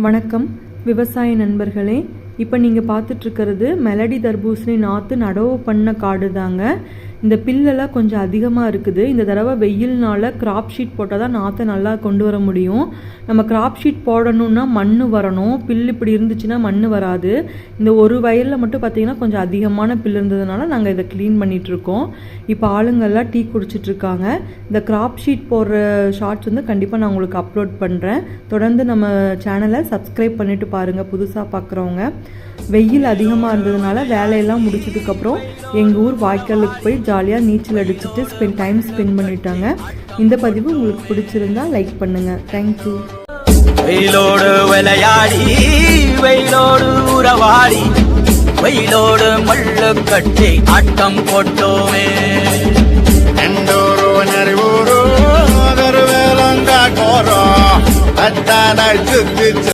வணக்கம் விவசாய நண்பர்களே. இப்போ நீங்கள் பார்த்துட்ருக்கிறது மெலடி தர்பூசணி நாற்று நடவு பண்ண காடு தாங்க. இந்த பில்லெல்லாம் கொஞ்சம் அதிகமாக இருக்குது. இந்த தடவை வெயில்னால கிராப் ஷீட் போட்டால் தான் நாற்றை நல்லா கொண்டு வர முடியும். நம்ம கிராப் ஷீட் போடணுன்னா மண் வரணும். பில் இப்படி இருந்துச்சுன்னா மண் வராது. இந்த ஒரு வயலில் மட்டும் பார்த்திங்கன்னா கொஞ்சம் அதிகமான பில் இருந்ததுனால நாங்கள் இதை க்ளீன் பண்ணிகிட்ருக்கோம். இப்போ ஆளுங்கள்லாம் டீ குடிச்சிட்ருக்காங்க. இந்த கிராப் ஷீட் போடுற ஷார்ட்ஸ் வந்து கண்டிப்பாக நான் உங்களுக்கு அப்லோட் பண்ணுறேன். தொடர்ந்து நம்ம சேனலை சப்ஸ்கிரைப் பண்ணிவிட்டு பாருங்கள் புதுசாக பார்க்குறவங்க. வெயில் அதிகமாக இருந்ததுனால வேலையெல்லாம் முடிச்சதுக்கப்புறம் எங்கள் ஊர் வாய்க்காலுக்கு போய் ஜாலியாக நீச்சல் அடிச்சுட்டு டைம் ஸ்பெண்ட் பண்ணிட்டாங்க. இந்த பதிவு உங்களுக்கு பிடிச்சிருந்தா லைக் பண்ணுங்கள். தேங்க்யூ. வெயிலோடு விளையாடி வெயிலோடு உறவாடி வெயிலோடு மல்லு கட்டி ஆட்டம் போட்டோமே